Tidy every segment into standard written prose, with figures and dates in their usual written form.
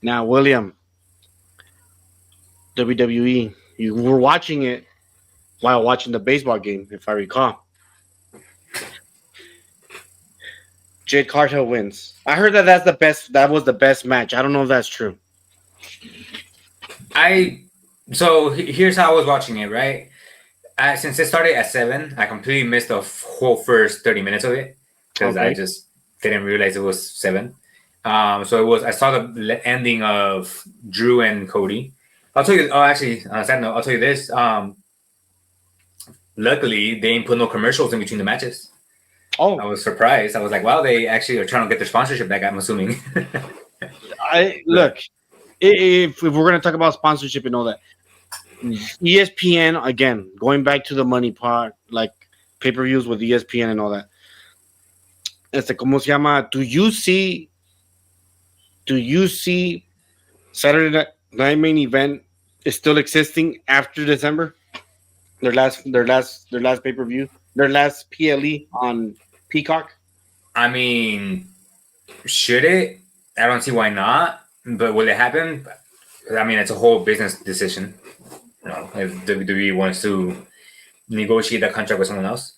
Now, William, WWE, you were watching it while watching the baseball game, if I recall. Jade Cargill wins. I heard that that's the best. That was the best match. I don't know if that's true. I so here's how I was watching it. Right, since it started at 7, I completely missed the whole first 30 minutes of it because I Okay. just didn't realize it was 7. So it was. I saw the ending of Drew and Cody. I'll tell you. Oh, actually, on a side note, I'll tell you this. Luckily, they didn't put no commercials in between the matches. I Oh, was surprised. I was like, wow, they actually are trying to get their sponsorship back, I'm assuming. I look. If we're gonna talk about sponsorship and all that, ESPN again, going back to the money part, like pay per views with ESPN and all that. ¿Cómo se llama? Do you see Saturday Night Main Event is still existing after December? Their last pay per view, their last PLE on Peacock. I mean, should it? I don't see why not. But will it happen? I mean, it's a whole business decision. If WWE wants to negotiate that contract with someone else.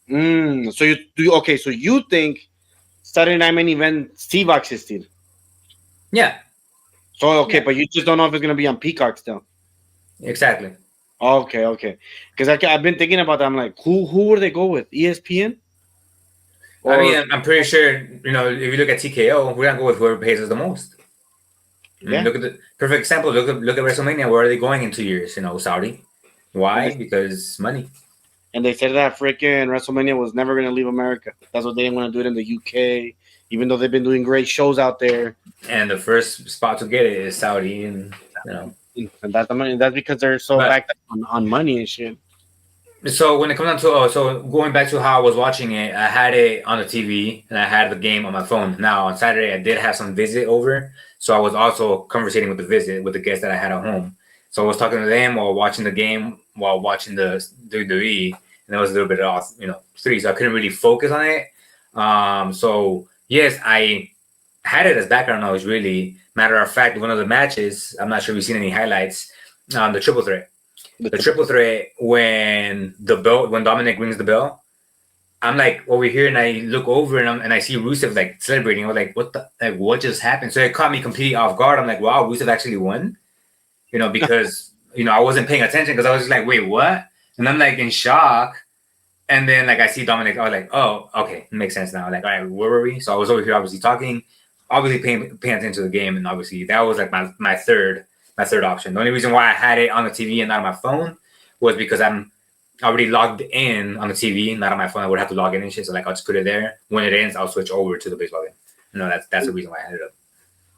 So you do okay? So you think Saturday Night Main Event Steve existed? Yeah. So okay, Yeah. but you just don't know if it's gonna be on Peacock still. Exactly. Okay. Because I've been thinking about that. I'm like, who would they go with? ESPN I mean, or I'm pretty sure, if you look at TKO, we're going to go with whoever pays us the most. I mean, yeah? look at the perfect example. Look at WrestleMania. Where are they going in 2 years? Saudi. And Why? they, Because money. and they said that freaking WrestleMania was never gonna leave America. That's what they didn't want to do it in the UK, even though they've been doing great shows out there. And the first spot to get it is Saudi, and. And that's the money. That's because they're so But backed up on money and shit. so when it comes down to so going back to how I was watching it, I had it on the TV and I had the game on my phone. Now on Saturday I did have some visit over, so I was also conversating with the guests that I had at home. So I was talking to them while watching the game, while watching the WWE, and it was a little bit off, 3, so I couldn't really focus on it. So yes, I had it as background noise. Really, matter of fact, one of the matches, I'm not sure if you've seen any highlights. The triple threat. The triple threat when Dominic rings the bell, I'm like over here and I look over and I see Rusev like celebrating. I'm like, what just happened? So it caught me completely off guard. I'm like, wow, Rusev actually won. Because I wasn't paying attention because I was just like, wait, what? And I'm like in shock. And then like I see Dominic, I was like, oh, okay, makes sense now. Like, all right, where were we? So I was over here obviously talking, obviously paying attention to the game, and obviously that was like my third option. The only reason why I had it on the TV and not on my phone was because I'm already logged in on the TV, not on my phone. I would have to log in and shit. So like I'll just put it there. When it ends, I'll switch over to the baseball game. That's the reason why I had it up.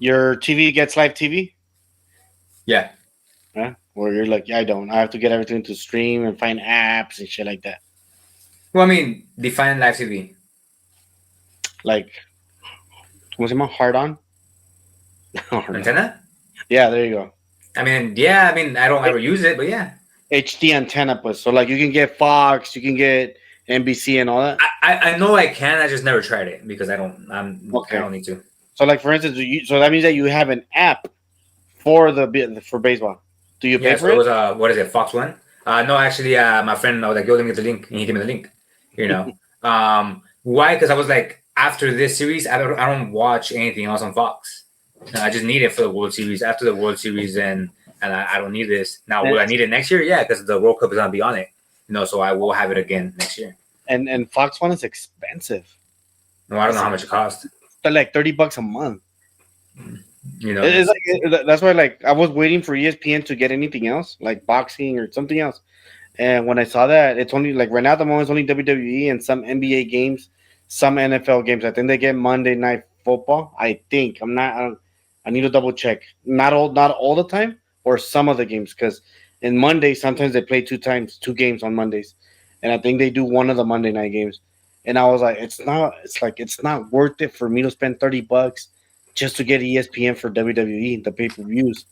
Your TV gets live TV? Yeah. Huh? Or you're like, yeah, I don't. I have to get everything to stream and find apps and shit like that. Well, I mean, define live TV. Like, what's it called? Hard on? Antenna? Yeah, there you go. I mean, yeah. I mean, I don't ever use it, but yeah. HD antenna, but so like you can get Fox, you can get NBC and all that. I know I can. I just never tried it because I don't. Okay. I don't need to. So like for instance, so that means that you have an app for baseball. Do you pay Yeah. for So it it? was what is it? Fox One? No, actually, my friend, I was like, yo, let me get the link, and he gave me the link. Why? Because I was like, after this series, I don't watch anything else on Fox. I just need it for the World Series. After the World Series, and I don't need this now. Will I need it next year? Yeah, because the World Cup is gonna be on it. So I will have it again next year. And Fox One is expensive. No, I don't know how much it costs. But like $30 a month. It's like, that's why like I was waiting for ESPN to get anything else like boxing or something else. And when I saw that, it's only like right now at the moment it's only WWE and some NBA games, some NFL games. I think they get Monday Night Football. I think I'm not. I need to double check. Not all the time, or some of the games because in Monday sometimes they play two games on Mondays, and I think they do one of the Monday night games. And I was like, it's not worth it for me to spend $30 just to get ESPN for WWE the pay per views.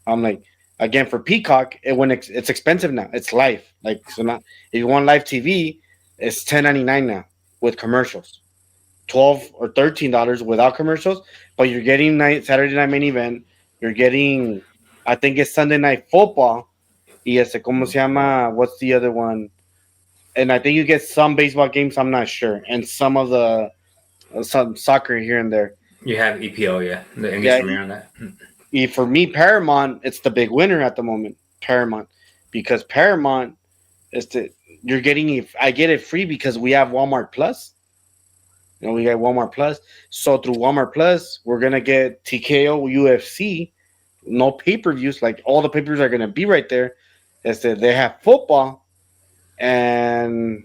I'm like, again for Peacock, it's expensive now. It's live. Like so now, if you want live TV, it's $10.99 now with commercials. $12 or $13 without commercials, but you're getting Saturday night main event. You're getting, I think it's Sunday night football. Y ¿cómo se llama? What's the other one? And I think you get some baseball games. I'm not sure, and some of the some soccer here and there. You have EPO, yeah, the English Yeah, Premier on that. for me, Paramount, it's the big winner at the moment. Paramount, because Paramount is the you're getting it. I get it free because we have Walmart Plus. We got Walmart Plus. So through Walmart Plus, we're gonna get TKO UFC. No pay per views. Like all the pay per views are gonna be right there. They have football and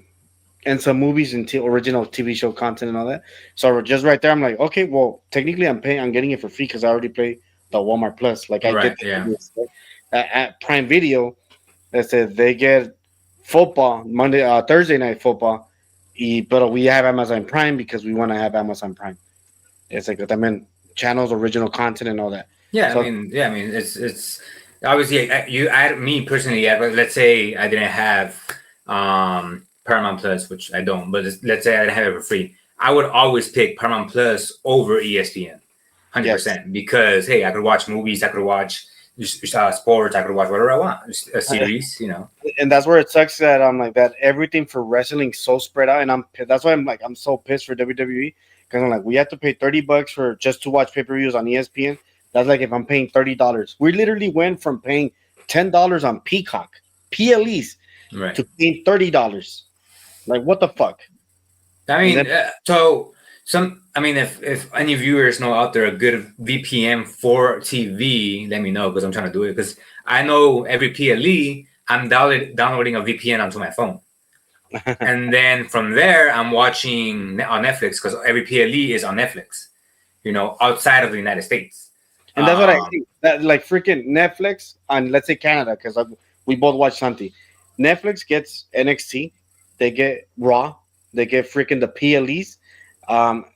some movies and original TV show content and all that. So just right there, I'm like, okay, well, technically, I'm getting it for free because I already play the Walmart Plus. Like I Right, get yeah. at Prime Video. They get football Monday, Thursday night football. But we have Amazon Prime because we want to have Amazon Prime. It's like también channels, original content, and all that. Yeah, So I mean, it's obviously you. Me personally, yeah. But let's say I didn't have Paramount Plus, which I don't. But let's say I didn't have it for free. I would always pick Paramount Plus over ESPN, 100%. Because hey, I could watch movies, I could watch sports, I could watch whatever I want, a series, and that's where it sucks that I'm like that. Everything for wrestling so spread out, and that's why I'm so pissed for WWE because I'm like we have to pay $30 for just to watch pay per views on ESPN. That's like if I'm paying $30. We literally went from paying $10 on Peacock, PLEs, right, to paying $30. Like what the fuck? I mean, if any viewers know out there a good VPN for TV, let me know because I'm trying to do it. Because I know every PLE, I'm downloading a VPN onto my phone, and then from there I'm watching on Netflix because every PLE is on Netflix. Outside of the United States, and that's what I think. That like freaking Netflix on let's say Canada because we both watch something. Netflix gets NXT, they get Raw, they get freaking the PLEs.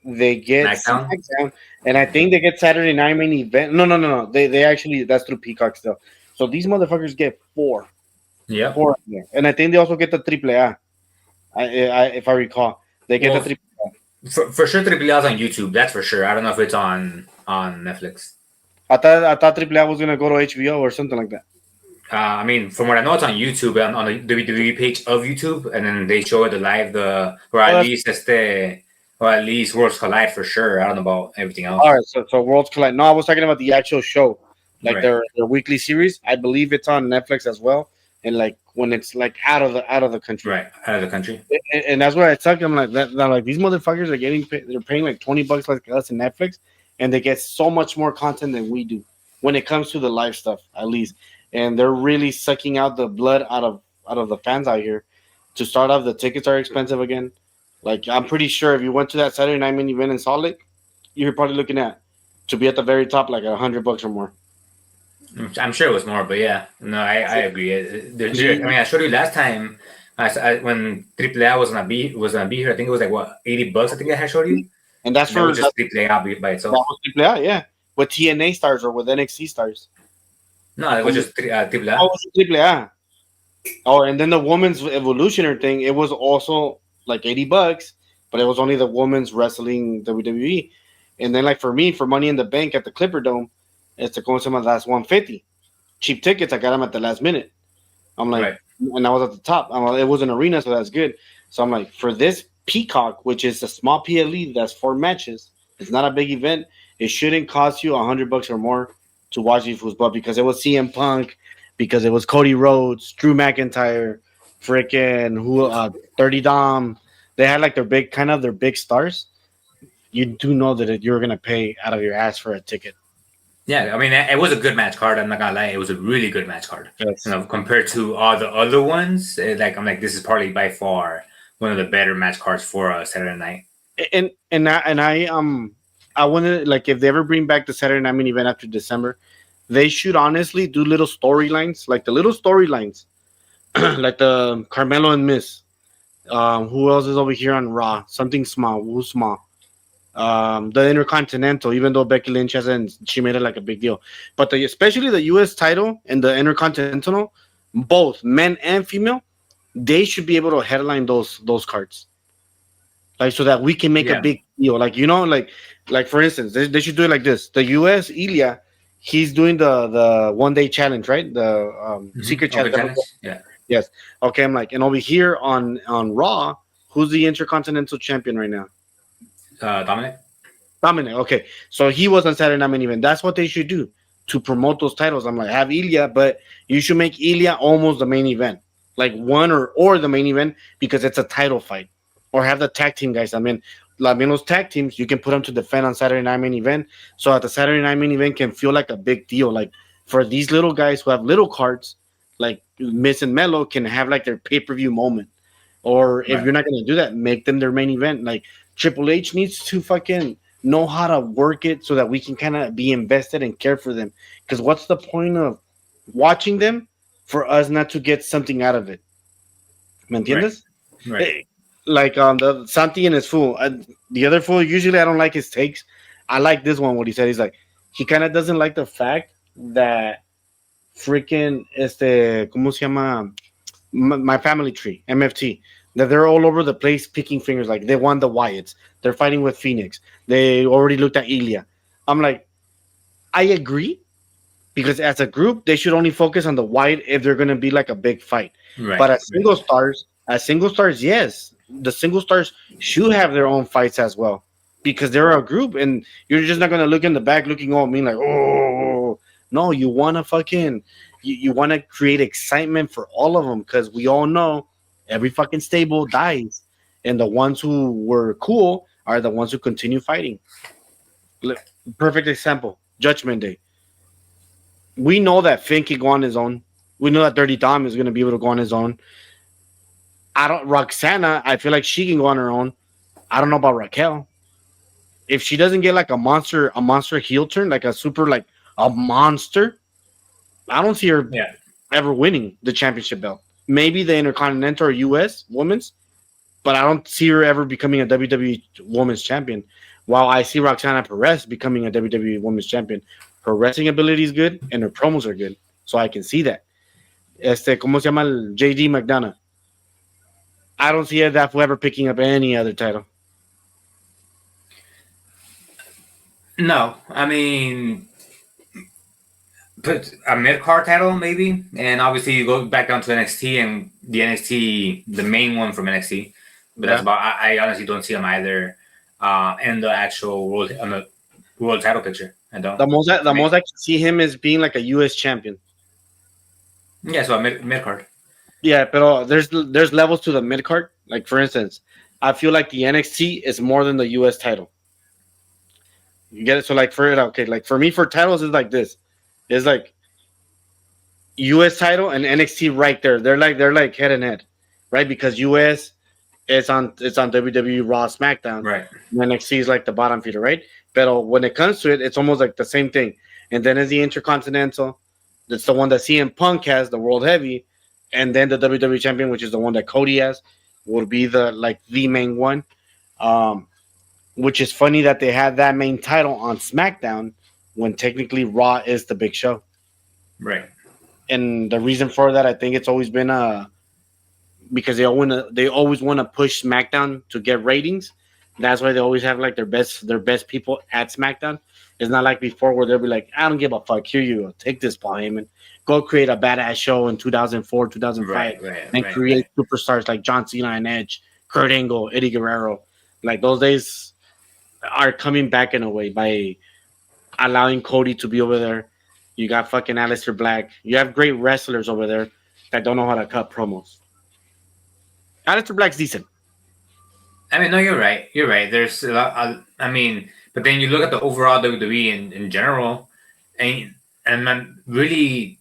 They get SmackDown, and I think they get Saturday Night Main Event. No. They actually that's through Peacock still. So these motherfuckers get four. Yeah. Four, and I think they also get the AAA. If I recall, they get the AAA. For sure, AAA is on YouTube. That's for sure. I don't know if it's on Netflix. I thought AAA was gonna go to HBO or something like that. I mean, from what I know, it's on YouTube on the WWE page of YouTube, and then they show it live. Or at least Worlds Collide for sure. I don't know about everything else. All right, so Worlds Collide. No, I was talking about the actual show, like their weekly series. I believe it's on Netflix as well, and like when it's like out of the country, right, out of the country, and that's where I suck. I'm like that. Like these motherfuckers are they're paying like $20 like us in Netflix, and they get so much more content than we do when it comes to the live stuff, at least. And they're really sucking out the blood out of the fans out here. To start off, the tickets are expensive again. Like I'm pretty sure if you went to that Saturday night main event in Salt Lake, you're probably looking at to be at the very top like $100 or more. I'm sure it was more, but yeah, no, I agree. I mean, I showed you last time when AAA was gonna be here. I think it was like what $80. I think I had showed you, and that's for just AAA by itself. That was AAA, yeah, with TNA stars or with NXT stars. No, it was just AAA. Oh, it was AAA. Oh, and then the women's evolutioner thing, it was also like $80, but it was only the women's wrestling WWE. And then like for me, for Money in the Bank at the Clipper Dome, it's the going to my last 150. Cheap tickets, I got them at the last minute. I'm like, and I was at the top. It was an arena, so that's good. So I'm like, for this Peacock, which is a small PLE, that's 4 matches. It's not a big event. It shouldn't cost you $100 or more to watch these fools, but because it was CM Punk, because it was Cody Rhodes, Drew McIntyre, freaking Dirty Dom, they had like their big stars. You do know that you're gonna pay out of your ass for a ticket. Yeah, I mean, it was a good match card. I'm not gonna lie, it was a really good match card. Yes. Compared to all the other ones, I'm like, this is probably by far one of the better match cards for Saturday night. I wanted like if they ever bring back the Saturday night main event after December, they should honestly do little storylines, like the little storylines, like the Carmelo and Miss. Who else is over here on Raw? Something small. Who's small? The Intercontinental, even though Becky Lynch hasn't, she made it like a big deal. But especially the U.S. title and the Intercontinental, both men and female, they should be able to headline those cards, like so that we can make a big deal. Like like for instance, they should do it like this. The U.S. Ilya, he's doing the 1 day challenge, right? The secret Open challenge. challenge. Yeah. Yes. Okay, I'm like, and over here on Raw, who's the Intercontinental Champion right now? Dominic. Dominic. Okay, so he was on Saturday Night Main Event. That's what they should do to promote those titles. I'm like, have Ilya, but you should make Ilya almost the main event, like one or the main event because it's a title fight, or have the tag team guys. I mean, those tag teams you can put them to defend on Saturday Night Main Event, so that the Saturday Night Main Event can feel like a big deal. Like for these little guys who have little cards, like Miss and Mello can have like their pay per view moment. Or if Right. you're not gonna do that, make them their main event. Like Triple H needs to fucking know how to work it so that we can kind of be invested and care for them. Because what's the point of watching them for us not to get something out of it? ¿Me Right. entiendes? Right. Like the Santi and his fool. The other fool, usually I don't like his takes. I like this one. What he said, he's like, he kind of doesn't like the fact that freaking ¿cómo se llama? My family tree, MFT, that they're all over the place picking fingers. Like they won the Wyatts, they're fighting with Phoenix. They already looked at Ilya. I'm like, I agree because as a group, they should only focus on the Wyatt if they're gonna be like a big fight. Right. But as single stars, yes, the single stars should have their own fights as well because they're a group, and you're just not gonna look in the back looking all mean like, oh no, you wanna fucking you want to create excitement for all of them because we all know every fucking stable dies, and the ones who were cool are the ones who continue fighting. Perfect example: Judgment Day. We know that Finn can go on his own. We know that Dirty Dom is going to be able to go on his own. I don't Roxana. I feel like she can go on her own. I don't know about Raquel. If she doesn't get like a monster heel turn, like a super like a monster, I don't see her Yeah. ever winning the championship belt. Maybe the Intercontinental or US Women's, but I don't see her ever becoming a WWE Women's Champion. While I see Roxana Perez becoming a WWE Women's Champion, her wrestling ability is good and her promos are good, so I can see that. ¿Cómo se llama el JD McDonough? I don't see that ever picking up any other title. No, I mean, put a mid card title maybe, and obviously you go back down to NXT and the main one from NXT. But that's about. I honestly don't see them either in the actual world title picture. I don't. The most I can see him is being like a US champion. Yeah, so a mid card. Yeah, but there's levels to the mid card. Like for instance, I feel like the NXT is more than the US title. You get it? So like for me for titles is like this. It's like US title and NXT right there. They're like head and head, right? Because US it's on WWE Raw SmackDown. Right. And NXT is like the bottom feeder, right? But when it comes to it, it's almost like the same thing. And then is the Intercontinental. That's the one that CM Punk has, the World Heavy, and then the WWE Champion, which is the one that Cody has, will be the main one. Which is funny that they had that main title on SmackDown when technically Raw is the big show. Right. And the reason for that, I think it's always been because they always want to push SmackDown to get ratings. That's why they always have like their best people at SmackDown. It's not like before where they'll be like, I don't give a fuck. Here you go. Take this, Paul Heyman. Go create a badass show in 2004, 2005, and create superstars like John Cena and Edge, Kurt Angle, Eddie Guerrero. Like those days are coming back in a way by allowing Cody to be over there. You got fucking Aleister Black. You have great wrestlers over there that don't know how to cut promos. Aleister Black's decent. I mean, no, you're right. You're right. There's a lot. I mean, but then you look at the overall WWE in general, and man, really,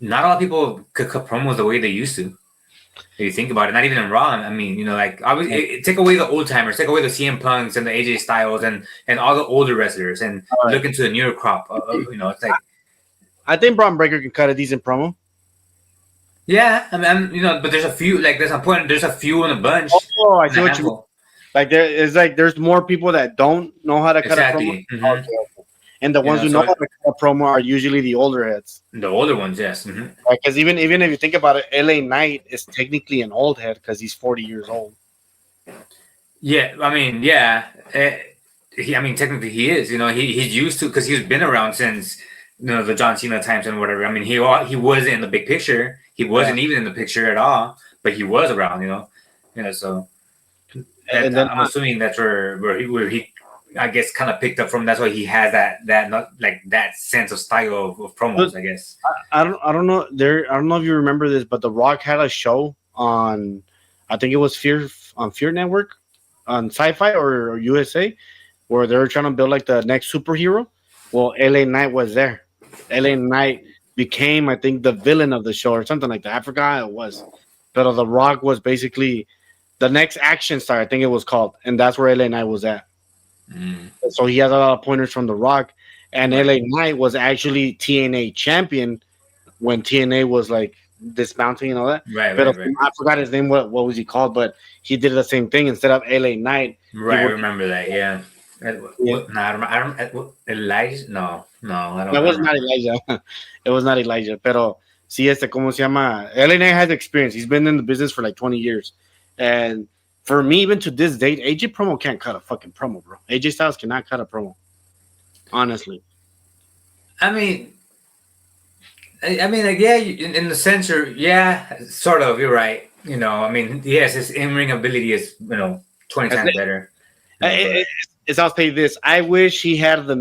not a lot of people could cut promos the way they used to. If you think about it, not even in Raw. I mean, you know, like obviously, take away the old timers, take away the CM Punks and the AJ Styles and all the older wrestlers, and look into the newer crop. You know, it's like I think Braun Breaker can cut a decent promo. Yeah, I mean, you know, but there's a few. Like, there's a point. There's a few in a bunch. Oh, I see what you mean. Like there's more people that don't know how to cut a promo. Mm-hmm. Okay. And the ones who know how to cut a promo are usually the older heads. The older ones, yes. Mm-hmm. Because even if you think about it, LA Knight is technically an old head because he's 40 years old. Yeah, I mean, yeah. I mean, technically, he is. You know, he's used to because he's been around since the John Cena times and whatever. I mean, he wasn't in the big picture. He Yeah. wasn't even in the picture at all, but he was around. So And that then I'm assuming that's where he I guess kind of picked up from. That's why he has that not like that sense of style of but promos. I guess. I don't know I don't know if you remember this, but The Rock had a show on, I think it was Fear Network on Sci-Fi or USA, where they were trying to build like the next superhero. Well, LA Knight was there. LA Knight became, I think, the villain of the show or something like that. I forgot how it was. But The Rock was basically the next action star, I think it was called, and that's where LA Knight was at. Mm, So he has a lot of pointers from The Rock, and right, LA Knight was actually TNA champion when TNA was like dismounting and all that. right, But right, right, I forgot his name. What was he called? But he did the same thing. Instead of LA Knight, he right. I would. remember that. Yeah. Yeah, What? No, Elijah? No, no, I don't. that I was don't know. not Elijah. It was not Elijah. Pero sí, ¿cómo se llama? LA Knight has experience. He's been in the business for like 20 years. And for me, even to this date, AJ Promo can't cut a fucking promo, bro. AJ Styles cannot cut a promo. Honestly. I mean, I mean, like, yeah, in the sense, yeah, sort of. You're right. I mean, yes, his in-ring ability is 20 That's times it. better. I- But I'll say this. I wish he had the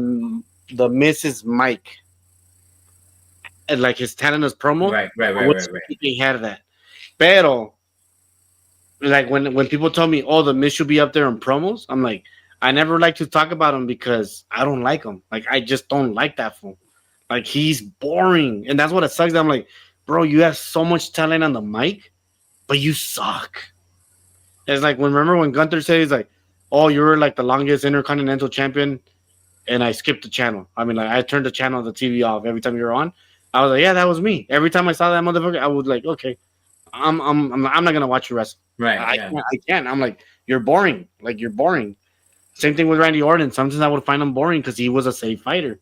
Mrs. Mike and like his talent as promo. right, right, I right, wish right, right. he had that. Pero like when people tell me, "Oh, the Miz should be up there in promos," I'm like, I never like to talk about him because I don't like him. Like I just don't like that fool. Like he's boring, and that's what it sucks. I'm like, bro, you have so much talent on the mic, but you suck. It's like remember when Gunther said he's like, "Oh, you're like the longest intercontinental champion," and I skipped the channel. I mean, like I turned the channel of the TV off every time you're on. I was like, yeah, that was me. Every time I saw that motherfucker, I was like, okay, I'm not gonna watch you wrestle. Right, I yeah. can't. I can't. I'm like, you're boring. Like you're boring. Same thing with Randy Orton. Sometimes I would find him boring because he was a safe fighter.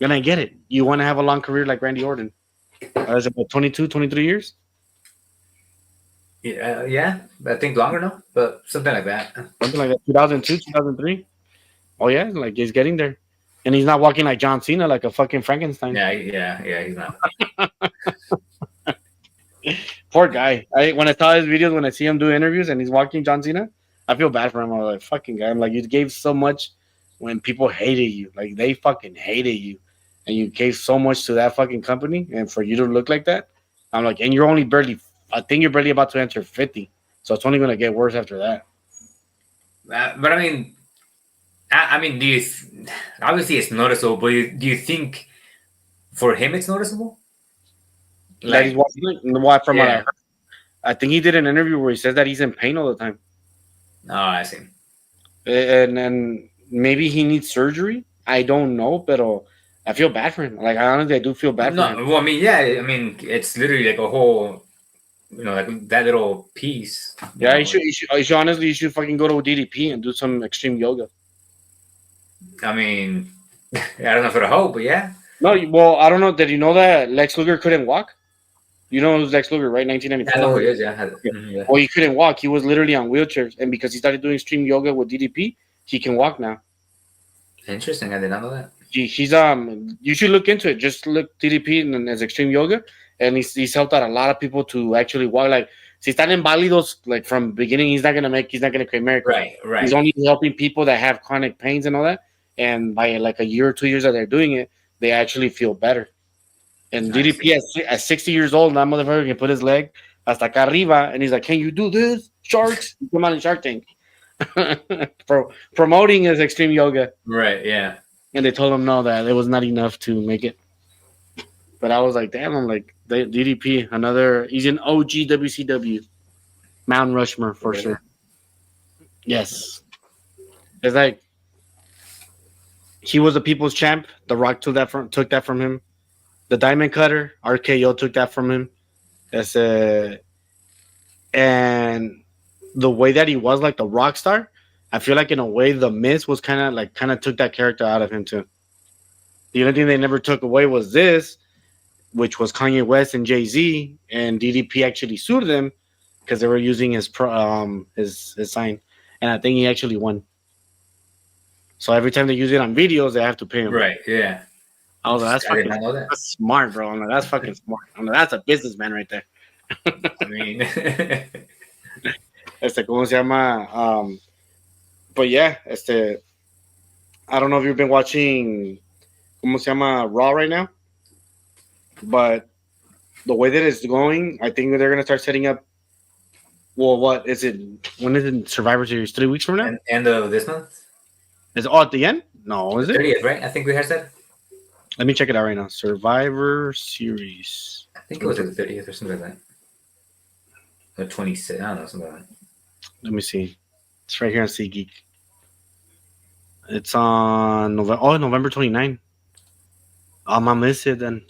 And I get it. You want to have a long career like Randy Orton. Is it about 22, 23 years? Yeah. I think longer, no, but something like that. Something like that. 2002, 2003. Oh yeah, like he's getting there, and he's not walking like John Cena, like a fucking Frankenstein. Yeah, yeah, yeah. He's not. Poor guy. When I saw his videos, when I see him do interviews and he's walking John Cena, I feel bad for him. I was like, fucking guy. I'm like, you gave so much when people hated you. Like they fucking hated you. And you gave so much to that fucking company and for you to look like that. I'm like, and you're only barely I think you're barely about to enter 50. So it's only gonna get worse after that. But I mean, do you? Obviously, it's noticeable. But do you think for him it's noticeable? That he's Like, walking what from what I yeah. heard. I think he did an interview where he says that he's in pain all the time. Oh, I see. And maybe he needs surgery. I don't know, but I feel bad for him. Like I honestly, I do feel bad for No, him. well, I mean, yeah. I mean, it's literally like a whole, like that little piece. Yeah, you should honestly, you should fucking go to DDP and do some extreme yoga. I mean, I don't know if it'll help, but yeah. No, well, I don't know. Did you know that Lex Luger couldn't walk? You know who's Lex Luger, right? Yeah, I know who 1994. he is. Yeah. Yeah. Yeah. Well, he couldn't walk. He was literally on wheelchairs, and because he started doing extreme yoga with DDP, he can walk now. Interesting. I did not know that. He's You should look into it. Just look DDP and as extreme yoga, and he's helped out a lot of people to actually walk. Like, si están inválidos, like from beginning, he's not gonna create miracles. Right. Right. He's only helping people that have chronic pains and all that. And by like a year or 2 years that they're doing it, they actually feel better. And I DDP at 60 years old, that motherfucker can put his leg hasta acá arriba, and he's like, "Can you do this, Sharks? Come on in Shark Tank." Promoting his extreme yoga, Right. Yeah. and they told him no, that it was not enough to make it. But I was like, damn, I'm like DDP, he's an OG WCW, Mount Rushmore for Yeah. sure. Yes, it's like he was a people's champ. The Rock took that from him. The Diamond Cutter, RKO took that from him. That's and the way that he was like the rock star, I feel like in a way the Miz was kind of took that character out of him too. The only thing they never took away was this, which was Kanye West and Jay-Z, and DDP actually sued them because they were using his sign. and I think he actually won. So every time they use it on videos, they have to pay him. Right. Yeah. I was like, that's I did fucking not know that. that's smart, bro. I'm like, that's fucking smart. I'm like, that's a businessman right there. I mean, ¿Cómo se llama? But yeah, I don't know if you've been watching, ¿cómo se llama? Raw right now, but the way that it's going, I think they're gonna start setting up. Well, what is it? When is it Survivor Series? 3 weeks from now? end of this month, Is it at the end? No, is the it? 30th, right? I think we had that. Let me check it out right now. Survivor Series. I think it was like the 30th or something like that. The 26th. I don't know, something like that. Let me see. It's right here on SeatGeek. It's on November 29. I'm gonna miss it then,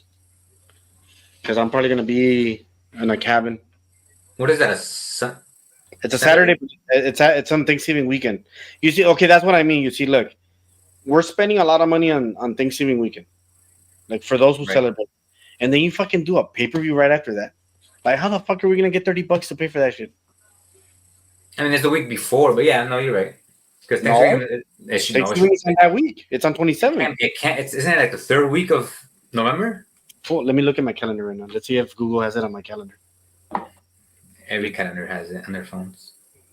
because I'm probably gonna be in a cabin. What is that? It's a Saturday. It's on Thanksgiving weekend. You see, okay, that's what I mean. You see, look, we're spending a lot of money on Thanksgiving weekend, like for those who celebrate, and then you fucking do a pay-per-view right after that. Like, how the fuck are we gonna get $30 to pay for that shit? I mean, it's the week before, but yeah, no, you're right. Because Thanksgiving is on that week. It's on 27. It can't. Isn't it like the third week of November? Cool. Let me look at my calendar right now. Let's see if Google has it on my calendar. Every calendar has it on their phones.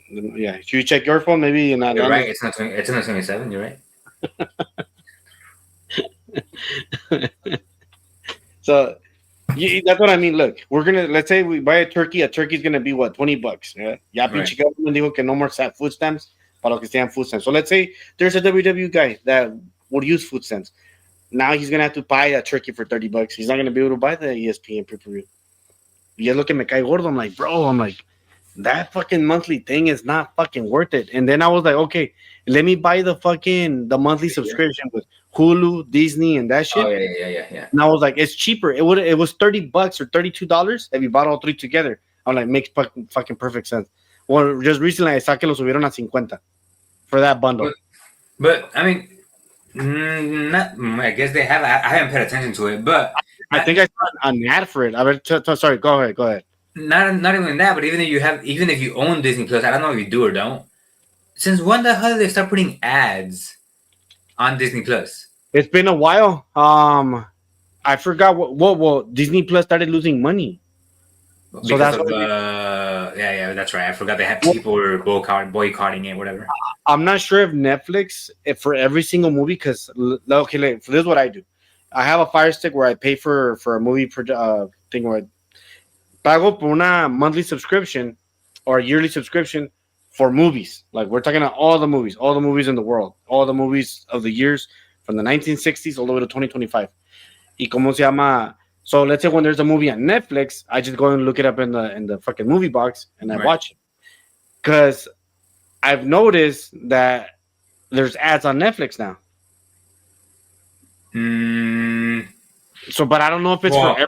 Yeah, if you check your phone, maybe you're not. You're right. It's not. It's on the 27. You're right. So that's what I mean. Look, let's say we buy a turkey. A turkey's gonna be what, $20? Yeah, pinche government dijo que no more food stamps para los que sean food stamps. So let's say there's a WWE guy that would use food stamps. Now he's gonna have to buy a turkey for $30. He's not gonna be able to buy the ESPN pay-per-view. You look at me cae gordo. I'm like, that fucking monthly thing is not fucking worth it. And then I was like, okay, let me buy the monthly subscription with Hulu, Disney, and that shit. Oh yeah. And I was like, it's cheaper. It was $30 or $32 if you bought all three together. I'm like, makes fucking perfect sense. Well, just recently I saw que lo subieron a 50 for that bundle. But I mean, I guess they have. I haven't paid attention to it, but I think I saw an ad for it. Sorry, go ahead. Not even that, but even if you own Disney Plus, I don't know if you do or don't. Since when the hell did they start putting ads on Disney Plus? It's been a while. I forgot what Disney Plus started losing money. So that's yeah, that's right. I forgot they had people were boycotting it, whatever. I'm not sure if Netflix, for every single movie, because okay, this is what I do. I have a Fire Stick where I pay for a movie thing where I pago por una monthly subscription or a yearly subscription for movies. Like, we're talking about all the movies in the world, all the movies of the years from the 1960s all the way to 2025. Y como se llama? So let's say when there's a movie on Netflix, I just go and look it up in the fucking movie box and I watch it. Because I've noticed that there's ads on Netflix now. So, but I don't know if it's for everything.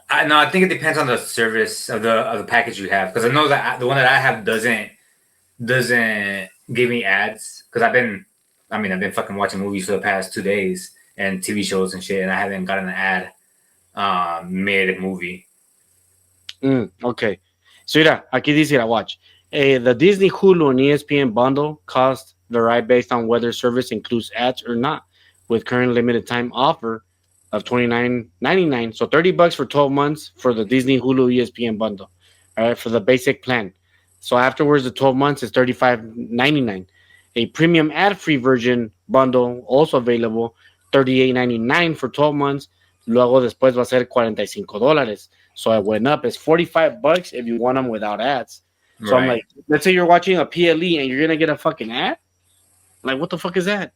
I think it depends on the service of the package you have. Because I know that the one that I have doesn't give me ads. Because I've been fucking watching movies for the past 2 days and TV shows and shit, and I haven't gotten an ad mid movie. Okay. So mira, aquí dice, watch. The Disney, Hulu, and ESPN bundle costs vary based on whether service includes ads or not, with current limited time offer of $29.99. So $30 for 12 months for the Disney, Hulu, ESPN bundle. All right, for the basic plan. So afterwards, the 12 months is $35.99. A premium ad-free version bundle also available, $38.99 for 12 months. Luego después va a ser $45. So it went up. It's $45 if you want them without ads. So I'm like, let's say you're watching a PLE and you're gonna get a fucking ad. Like, what the fuck is that?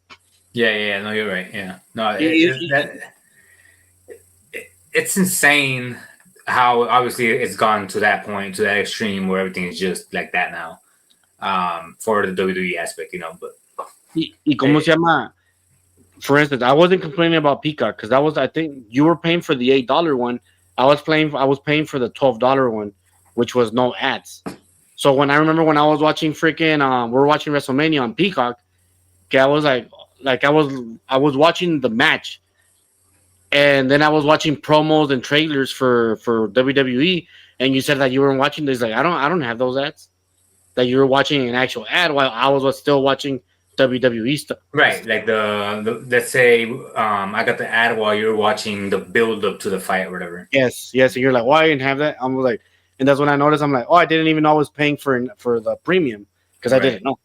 Yeah. No, you're right. Yeah, no, it's insane how obviously it's gone to that point, to that extreme where everything is just like that now. For the WWE aspect, But y cómo se llama? For instance, I wasn't complaining about Peacock because I think you were paying for the $8 one. I was paying for the $12 one, which was no ads. So when I was watching we're watching WrestleMania on Peacock, okay, I was like I was watching the match, and then I was watching promos and trailers for WWE, and you said that you weren't watching this. Like, I don't have those ads. that you were watching an actual ad while I was still watching WWE stuff. Right, like the let's say I got the ad while you're watching the build up to the fight or whatever. Yes, yes. And you're like, why I didn't have that? I'm like, and that's when I noticed. I'm like, oh, I didn't even know I was paying for the premium because I Right. didn't know.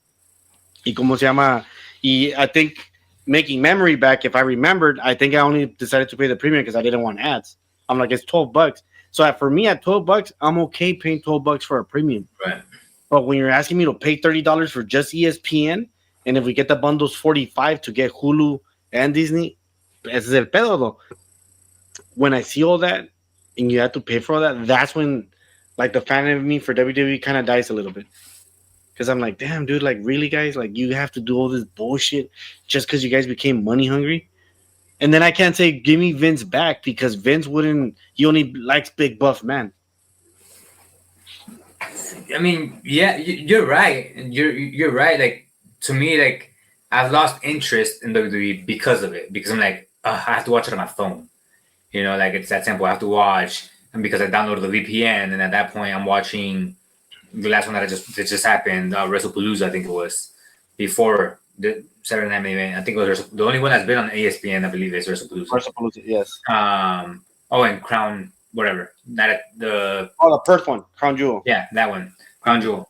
Y como se llama? Y I think making memory back. If I remembered, I think I only decided to pay the premium because I didn't want ads. I'm like, it's $12. So for me, at $12, I'm okay paying $12 for a premium. Right. But when you're asking me to pay $30 for just ESPN, and if we get the bundles 45 to get Hulu and Disney, ese es el pedo though. When I see all that and you have to pay for all that, that's when like the fan of me for WWE kind of dies a little bit. Because I'm like, damn, dude, like really, guys, like you have to do all this bullshit just because you guys became money hungry. And then I can't say give me Vince back because Vince wouldn't. He only likes big buff man. I mean, yeah, you're right. You're right. Like to me, like I've lost interest in WWE because of it. Because I'm like, I have to watch it on my phone. You know, like it's that simple. I have to watch, and because I downloaded the VPN, and at that point, I'm watching the last one that just happened, WrestlePalooza, I think it was, before the Saturday Night Main Event. I think it was the only one that's been on ESPN, I believe, is WrestlePalooza. Yes. Oh, and Crown, whatever. Not the. Oh, the first one, Crown Jewel. Yeah, that one, Crown Jewel.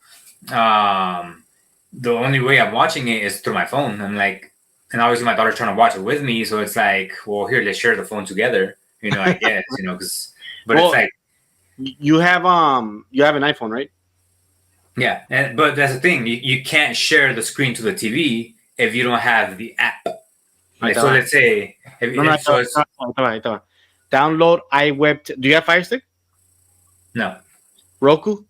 The only way I'm watching it is through my phone. I'm like, and obviously my daughter's trying to watch it with me, so it's like, well, here, let's share the phone together. You know, I guess, you know, because, but well, it's like you have an iPhone, right? Yeah, but that's the thing. You can't share the screen to the TV if you don't have the app. Like, so let's say download iWeb. Do you have Fire Stick? No. Roku?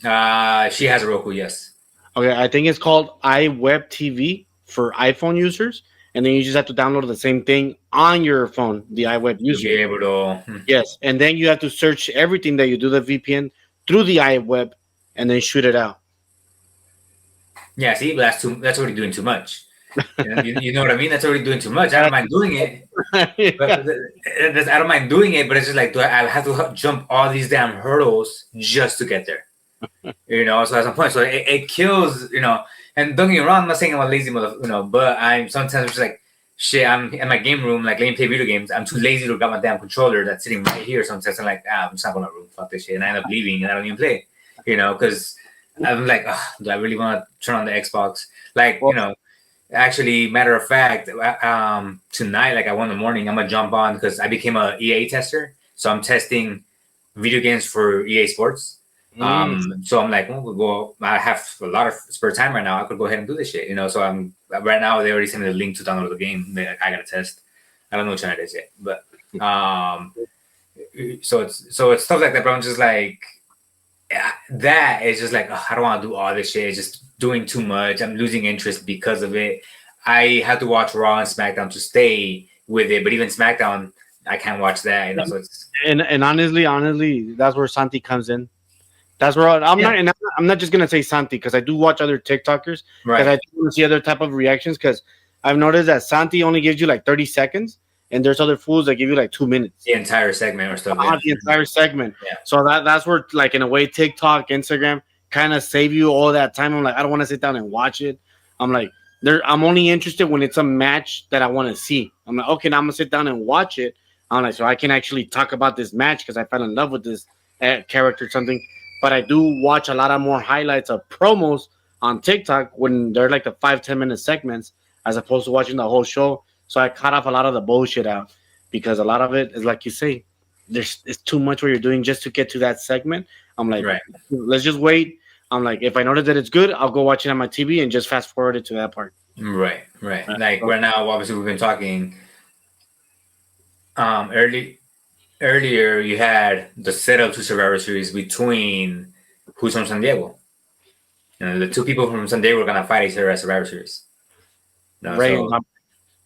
She has a Roku, yes. Okay, I think it's called iWeb TV for iPhone users, and then you just have to download the same thing on your phone, the iWeb user. To be able to. Yes, and then you have to search everything that you do the VPN through the iWeb, and then shoot it out. Yeah, see, but that's already doing too much. You know what I mean? That's already doing too much. I don't mind doing it. I don't mind doing it, but it's just like, I have to jump all these damn hurdles just to get there? You know, so at some point, so it kills, you know. And don't get me wrong, I'm not saying I'm a lazy motherfucker, you know, but I'm sometimes just like, shit, I'm in my game room, like letting me play video games. I'm too lazy to grab my damn controller that's sitting right here. Sometimes I'm like, I'm just not going to room, fuck this shit. And I end up leaving and I don't even play, you know, because I'm like, do I really want to turn on the Xbox? Like, you know, actually, matter of fact, tonight, like at 1 a.m, I'm going to jump on because I became a EA tester. So I'm testing video games for EA Sports. So I'm like, well, I have a lot of spare time right now. I could go ahead and do this shit, you know. So I'm right now. They already sent me the link to download the game. I gotta test. I don't know which one it is yet, but so it's stuff like that. But I'm just like, that is just like, I don't want to do all this shit. It's just doing too much. I'm losing interest because of it. I have to watch Raw and SmackDown to stay with it, but even SmackDown, I can't watch that. You know, so it's and honestly, that's where Santi comes in. That's where I'm not just gonna say Santi because I do watch other TikTokers because I do want to see other type of reactions because I've noticed that Santi only gives you like 30 seconds and there's other fools that give you like 2 minutes. The entire segment or stuff. The entire segment. Yeah. So that's where like in a way TikTok, Instagram kind of save you all that time. I'm like, I don't want to sit down and watch it. I'm like, I'm only interested when it's a match that I want to see. I'm like, okay, now I'm gonna sit down and watch it. I'm like, so I can actually talk about this match because I fell in love with this character or something. But I do watch a lot of more highlights of promos on TikTok when they're like the 5-10 minute segments as opposed to watching the whole show. So I cut off a lot of the bullshit out because a lot of it is like you say, it's too much what you're doing just to get to that segment. I'm like, let's just wait. I'm like, if I notice that it's good, I'll go watch it on my TV and just fast forward it to that part. Right. Like right now, obviously we've been talking earlier you had the setup to Survivor Series between who's from San Diego. You know, the two people from San Diego were gonna fight each other at Survivor Series. No, so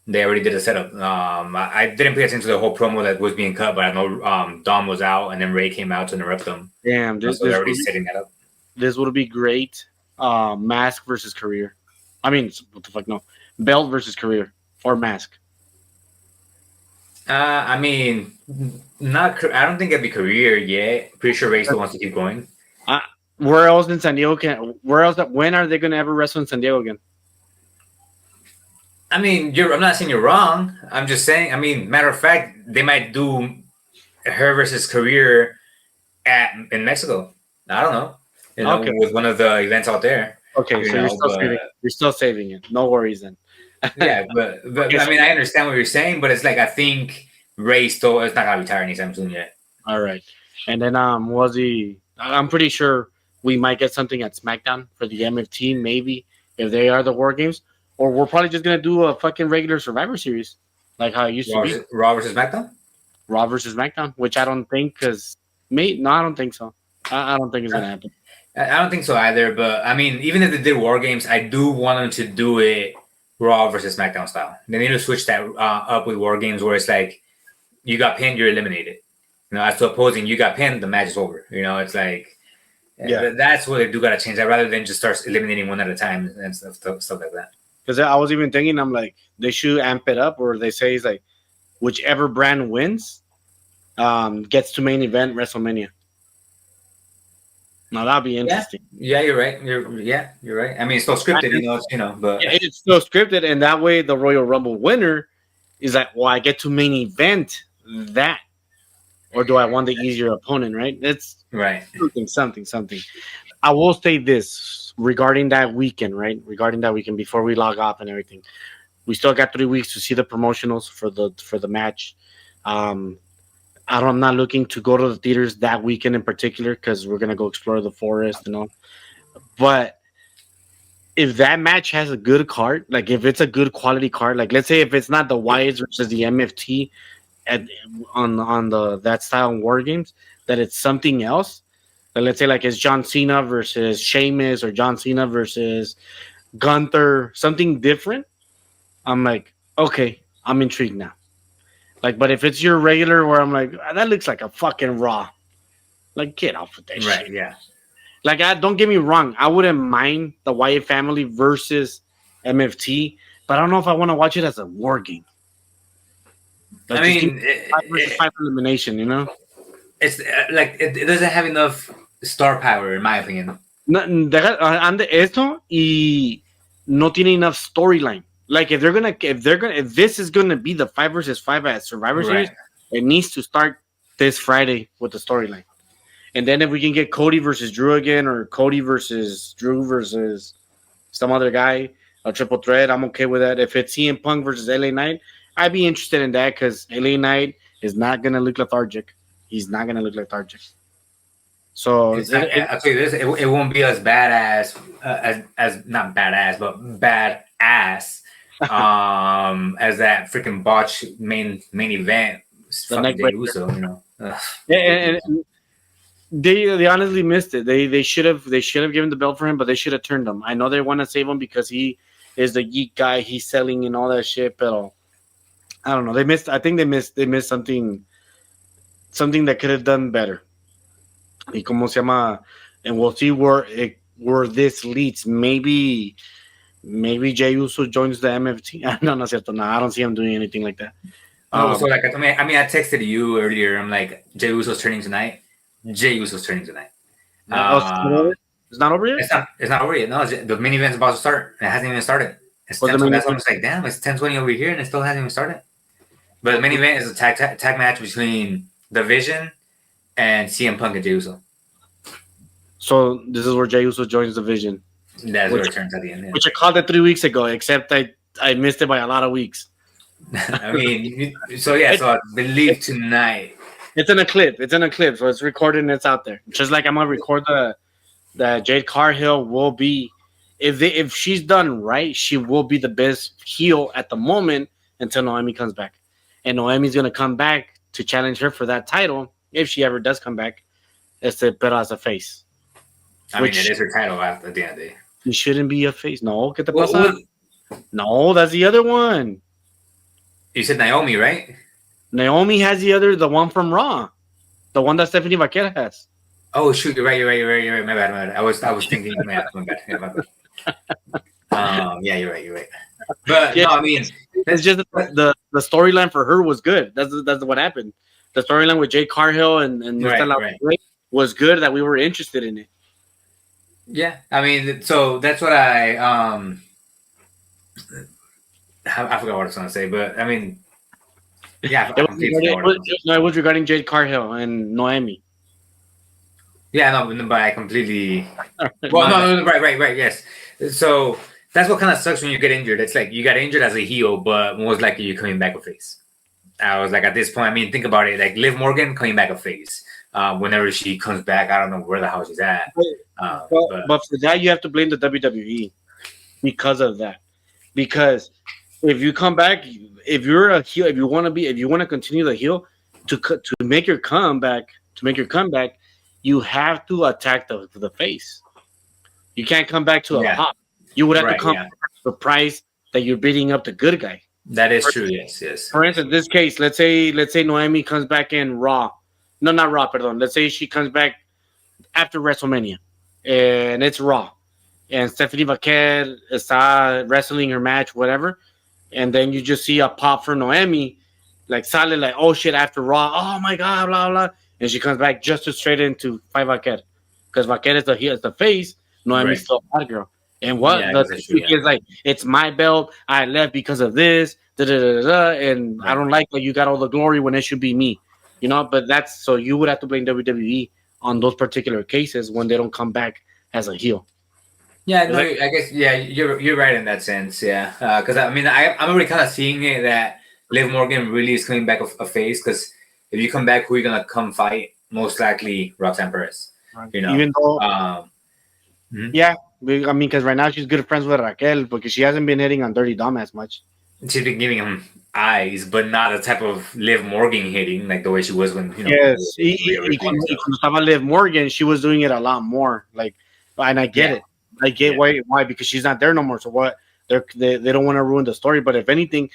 they already did a setup. I didn't pay attention to the whole promo that was being cut, but I know Dom was out and then Ray came out to interrupt them. Damn, so they're already setting that up. This would be great. Mask versus career. I mean, what the fuck? No, belt versus career or mask. I mean, not. I don't think it'd be career yet. Pretty sure Ray still wants to keep going. Where else in San Diego can? Where else? When are they going to ever wrestle in San Diego again? I mean, I'm not saying you're wrong. I'm just saying. I mean, matter of fact, they might do her versus career in Mexico. I don't know. Okay. With one of the events out there. Okay, so you're still saving it. No worries then. Yeah, but Okay, I mean, I understand what you're saying, but it's like I think Ray still is not gonna retire anytime soon yet. all right, and then was he? I'm pretty sure we might get something at SmackDown for the MFT, maybe if they are the War Games, or we're probably just gonna do a fucking regular Survivor Series like how it used to be, Raw versus SmackDown. Raw versus SmackDown, which I don't think because no, I don't think so. I don't think it's gonna happen. I don't think so either. But I mean, even if they did War Games, I do want them to do it Raw versus SmackDown style. They need to switch that up with War Games, where it's like you got pinned, you're eliminated. You know, as to opposing, you got pinned, the match is over. You know, it's like that's what they do. Got to change that rather than just start eliminating one at a time and stuff like that. Because I was even thinking, I'm like, they should amp it up, or they say it's like whichever brand wins gets to main event WrestleMania. Now that'd be interesting. Yeah, you're right. You're right. I mean, it's still scripted, but it's still scripted, and that way the Royal Rumble winner is like, well, I get to main event that, or do I want the easier opponent? Right? It's right. Something. I will say this regarding that weekend, right? Regarding that weekend before we log off and everything, we still got 3 weeks to see the promotionals for the match. I'm not looking to go to the theaters that weekend in particular because we're gonna go explore the forest and all. But if that match has a good card, like if it's a good quality card, like let's say if it's not the Wyatts versus the MFT on the that style of War Games, that it's something else. Like let's say like it's John Cena versus Sheamus or John Cena versus Gunther, something different. I'm like, okay, I'm intrigued now. Like, but if it's your regular where I'm like, that looks like a fucking Raw. Like, get off with that shit. Right, yeah. Like, don't get me wrong. I wouldn't mind the Wyatt family versus MFT, but I don't know if I want to watch it as a War Game. Like, I mean, five elimination, you know? It's like, it doesn't have enough star power, in my opinion. Ande esto y no tiene enough storyline. Like if this is gonna be the 5 versus 5 at Survivor Series, it needs to start this Friday with the storyline. And then if we can get Cody versus Drew again, or Cody versus Drew versus some other guy, a triple threat, I'm okay with that. If it's CM Punk versus LA Knight, I'd be interested in that because LA Knight is not gonna look lethargic. He's not gonna look lethargic. So I'll tell you this: it won't be as badass as not badass, but badass as that freaking botch main event. Fucking Jey Uso, you know. Yeah, and they honestly missed it. They should have given the belt for him, but they should have turned him. I know they want to save him because he is the geek guy. He's selling and all that shit, but I don't know. They missed. I think they missed something that could have done better. Y como se llama, and we'll see where this leads. Maybe Jey Uso joins the MFT. No, no, cierto. No, I don't see him doing anything like that. So like I texted you earlier. I'm like, Jey Uso's turning tonight. Jey Uso's turning tonight. It's not over yet. It's not over yet. No, the main event's about to start. It hasn't even started. It's 10:20. That's almost like, damn. It's 10:20 over here, and it still hasn't even started. But the main event is a tag match between The Vision and CM Punk and Jey Uso. So this is where Jey Uso joins The Vision. That's where it turns at the end. Yeah. Which I called it 3 weeks ago, except I missed it by a lot of weeks. I mean, so yeah, so I believe tonight. It's in a clip. So it's recorded and it's out there. Just like I'm gonna record the Jade Cargill will be, if she's done right, she will be the best heel at the moment until Noemi comes back, and Noemi's gonna come back to challenge her for that title if she ever does come back. Pero as a face. I mean, it is her title at the end of the day. She shouldn't be a face. No, get the pasa. No, that's the other one. You said Naomi, right? Naomi has the one from Raw, the one that Stephanie Vaquera has. Oh shoot, you're right. My bad. I was thinking, my bad. Yeah, my bad. Yeah, you're right. But yeah, no, I mean, it's just the storyline for her was good. That's what happened. The storyline with Jade Cargill and right. was good. That we were interested in it. Yeah, I mean, so that's what I forgot what I was gonna say, but I mean, yeah, I completely forgot what I was gonna say. No, it was regarding Jade Cargill and Noemi. Yeah, no, but I completely. Well, My bad. no, right, yes. So that's what kind of sucks when you get injured. It's like you got injured as a heel, but most likely you're coming back a face. I was like, at this point, I mean, think about it. Like Liv Morgan coming back a face. Whenever she comes back, I don't know where the hell she's at. But But for that, you have to blame the WWE because of that. Because if you come back, if you're a heel, if you want to be, if you want to continue the heel, to make your comeback, you have to attack the face. You can't come back to a yeah, pop. You would have to right, come yeah, the price that you're beating up the good guy. that is true. Yes, yes, For instance, this case, let's say Noemi comes back in Raw. No, not Raw, pardon. Let's say she comes back after WrestleMania, and it's Raw, and Stephanie Vaquer está wrestling her match, whatever, and then you just see a pop for Noemi, like sale, like oh shit after Raw, oh my god, blah blah, and she comes back just to straight into fight Vaquer, because Vaquer is the face, Noemi's right. still bad girl. And what Yeah, I the guess that's true. speak Yeah, is like, it's my belt. I left because of this, da, da, da, da, da, and I right. don't like that you got all the glory when it should be me. But that's so you would have to blame WWE on those particular cases when they don't come back as a heel. Yeah, no, Like, I guess yeah, you're right in that sense. Yeah, because I mean, I'm already kind of seeing it that Liv Morgan really is coming back a face. Because if you come back, who are you gonna come fight? Most likely Roxanne Perez. You know. even though, Um, mhm. yeah, I mean, because right now she's good friends with Raquel because she hasn't been hitting on Dirty Dom as much. She's been giving him eyes, but not the type of Liv Morgan hitting like the way she was when Yes, originally and stuff. cuando estaba Liv Morgan, she was doing it a lot more. Like, and I get Yeah, it. I get yeah, why because she's not there no more. So what? They don't want to ruin the story. But if anything,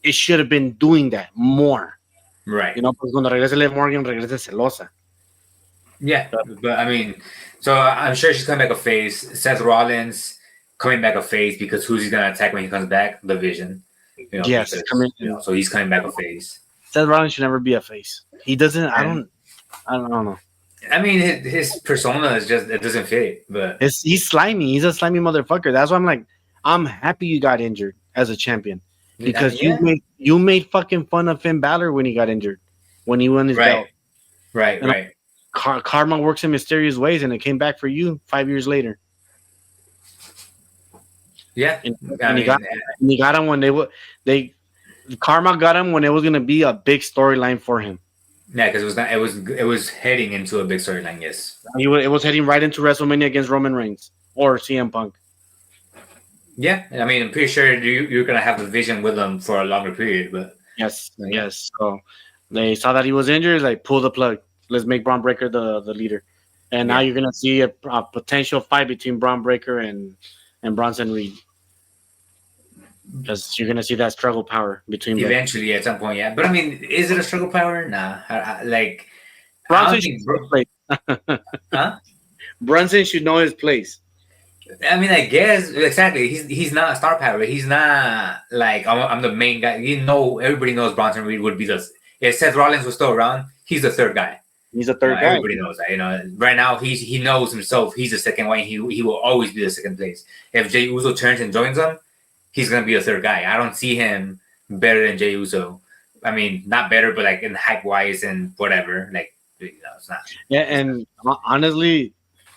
it should have been doing that more. right. Porque cuando regrese Liv Morgan, regrese celosa. Yeah, but I mean, so I'm sure she's coming back a face. Seth Rollins coming back a face because who's he gonna attack when he comes back? The Vision. Yes, Because so he's coming back a face. Seth Rollins should never be a face. He doesn't. And I don't know. I mean, his persona is just it doesn't fit. But He's slimy. He's a slimy motherfucker. That's why I'm like, I'm happy you got injured as a champion I mean, because yeah, you made fucking fun of Finn Balor when he got injured, when he won his belt. right, right, And right. karma works in mysterious ways, and it came back for you 5 years later. Yeah, And, I and mean, he got him when they karma got him when it was gonna be a big storyline for him. yeah, because it was heading into a big storyline. Yes. It was heading right into WrestleMania against Roman Reigns or CM Punk. Yeah, I mean, I'm pretty sure you're gonna have the Vision with them for a longer period, but Yes, yeah, yes. So they saw that he was injured, like pull the plug. Let's make Braun Breaker the leader. And now yeah. you're gonna see a potential fight between Braun Breaker and Bronson Reed. Because you're gonna see that struggle power between both. Eventually, at some point, yeah. But I mean, is it a struggle power? Nah. Like, I Bronson don't should think, know his place. huh? Brunson should know his place. I mean, I guess exactly. He's not a star power. He's not like I'm the main guy. Everybody knows Bronson Reed would be the. If Seth Rollins was still around, he's the third guy. He's a third guy. Everybody knows that. Right now he knows himself. He's the second one. He will always be the second place. If Jey Uso turns and joins him, he's gonna be the third guy. I don't see him better than Jey Uso. I mean, not better, but like in hype wise and whatever. Like, it's not. Yeah, and honestly,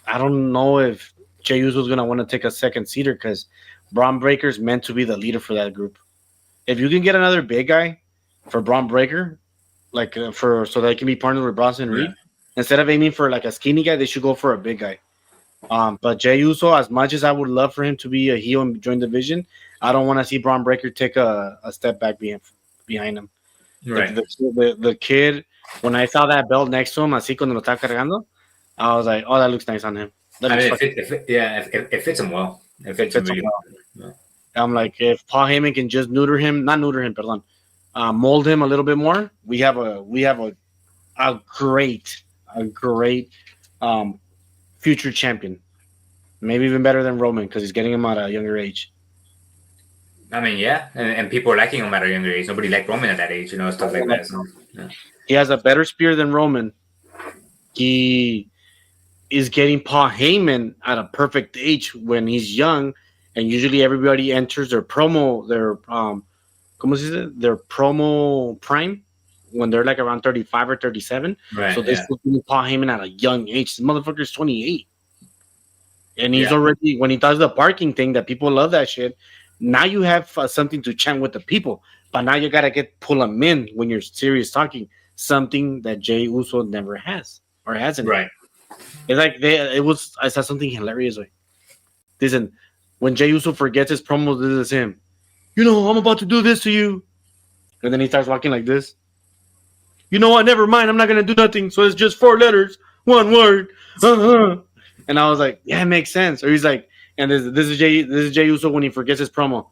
I don't know if Jey Uso's gonna want to take a second seater because Braun Breaker's meant to be the leader for that group. If you can get another big guy for Braun Breaker, like for so they can be partnered with Bronson Reed, instead of aiming for like a skinny guy, they should go for a big guy. But Jey Uso, as much as I would love for him to be a heel and join the division, I don't want to see Braun Breaker take a step back behind him. Right. The kid, when I saw that belt next to him, así cuando lo estaba cargando, I was like, oh, that looks nice on him. I mean, it fits him well. It fits him really well. I'm like, if Paul Heyman can just not neuter him, pardon, mold him a little bit more, we have a great future champion. Maybe even better than Roman because he's getting him at a younger age. I mean, yeah, and people are liking him at a younger age. Nobody liked Roman at that age, stuff like that. So, yeah. He has a better spear than Roman. He is getting Paul Heyman at a perfect age when he's young, and usually everybody enters their promo, ¿cómo se dice? Their promo prime when they're like around 35 or 37. Right. So this Yeah. is getting Paul Heyman at a young age. This motherfucker's 28. And he's Yeah. already, when he does the parking thing that people love that shit, now you have something to chant with the people. But now you got to pull them in when you're serious talking, something that Jay Uso never has or hasn't. Right. It's like I saw something hilarious. Like, listen, when Jay Uso forgets his promos, this is him. You know, I'm about to do this to you. And then he starts walking like this. You know what? Never mind. I'm not going to do nothing. So it's just 4 letters, 1 word. And I was like, yeah, it makes sense. Or he's like, and this is Jay Uso when he forgets his promo.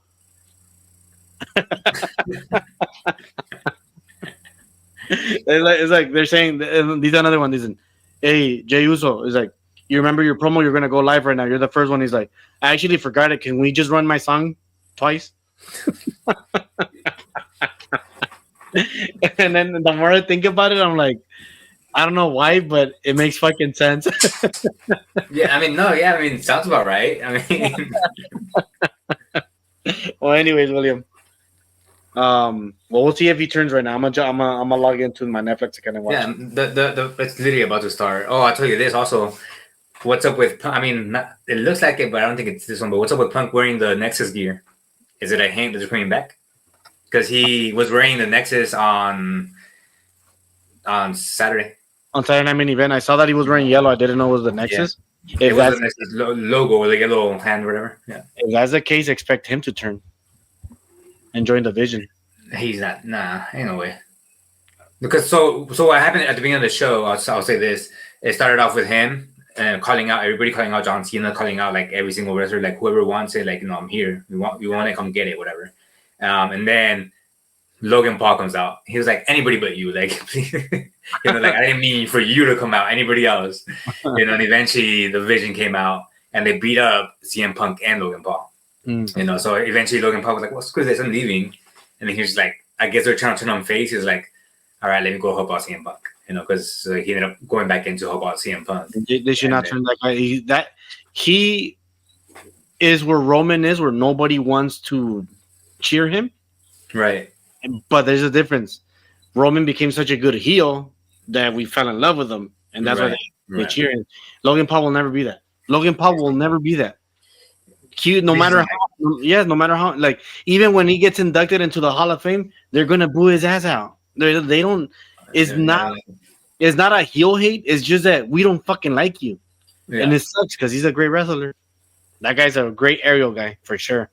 It's like they're saying, these are another one. Listen, hey, Jay Uso is like, you remember your promo? You're going to go live right now. You're the first one. He's like, I actually forgot it. Can we just run my song twice? And then the more I think about it, I'm like, I don't know why, but it makes fucking sense. Yeah, I mean, no, yeah, I mean, it sounds about right. I mean, Well, anyways, William. Well, we'll see if he turns right now. I'm gonna log into my Netflix account and watch. yeah, it's literally about to start. Oh, I'll tell you this also. What's up with? I mean, it looks like it, but I don't think it's this one. But what's up with Punk wearing the Nexus gear? Is it a hint that they're coming back? Because he was wearing the Nexus on Saturday. On Saturday Night Main Event, I saw that he was wearing yellow. I didn't know it was the Nexus. Yeah. It was the Nexus logo with the yellow hand, or whatever. Yeah. If that's the case, expect him to turn and join the Vision. He's not. Nah, ain't no way. Because so what happened at the beginning of the show? I'll say this. It started off with him and calling out everybody, calling out John Cena, calling out like every single wrestler, like whoever wants it, like I'm here. You want it, come get it, whatever. And then Logan Paul comes out. He was like, anybody but you, like, like I didn't mean for you to come out, anybody else. And eventually the Vision came out and they beat up CM Punk and Logan Paul. So eventually Logan Paul was like, well, screw this, I'm leaving. And then he was like, I guess they're trying to turn on face. He was like, all right, let me go help out CM Punk. Because he ended up going back in to help out CM Punk. They should not turn that. He is where Roman is, where nobody wants to cheer him. Right. But there's a difference. Roman became such a good heel that we fell in love with him. And that's why they cheer him. Logan Paul will never be that. Logan Paul will never be that. No matter how, like, even when he gets inducted into the Hall of Fame, they're gonna boo his ass out. They don't. It's not a heel hate. It's just that we don't fucking like you, and it sucks because he's a great wrestler. That guy's a great aerial guy for sure.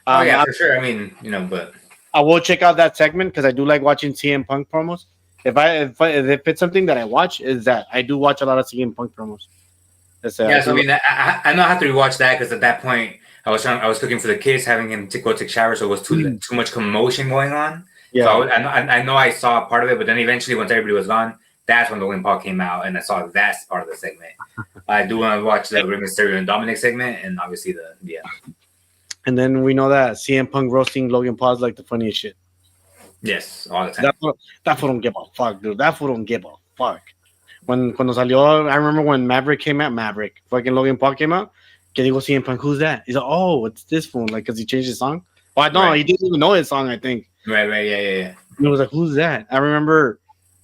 For sure. I mean, but I will check out that segment because I do like watching CM Punk promos. If it's something that I watch, is that I do watch a lot of CM Punk promos. So I mean, I know I have to rewatch that because at that point I was cooking for the kids, having him to go take showers, so it was too much commotion going on. Yeah, so I know I saw part of it, but then eventually once everybody was gone, that's when Logan Paul came out, and I saw that part of the segment. I do want to watch the Rey Mysterio and Dominic segment, and obviously the. And then we know that CM Punk roasting Logan Paul is like the funniest shit. Yes, all the time. That fool don't give a fuck, dude. That fool don't give a fuck. Cuando salió, I remember when fucking Logan Paul came out, que digo CM Punk, who's that? He's like, oh, it's this fool, like, because he changed his song. Oh, no, he didn't even know his song, I think. Right, yeah. And it was like, who's that? I remember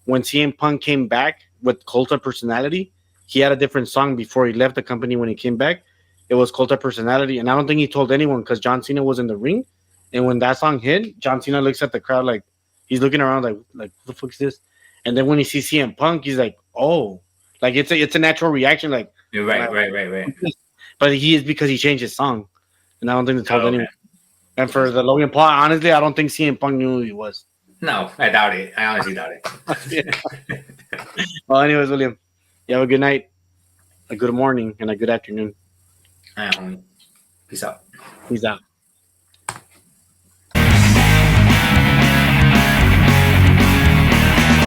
when CM Punk came back with Cult of Personality, he had a different song before he left the company. When he came back, it was Cult of Personality, and I don't think he told anyone because John Cena was in the ring. And when that song hit, John Cena looks at the crowd like he's looking around like what the fuck is this? And then when he sees CM Punk, he's like, oh, like it's a natural reaction, like right. But he is because he changed his song, and I don't think they told anyone. And for the Logan Paul, honestly, I don't think CM Punk knew who he was. No, I doubt it. I honestly doubt it. Well, anyways, William, you have a good night, a good morning, and a good afternoon. Peace out. Peace out.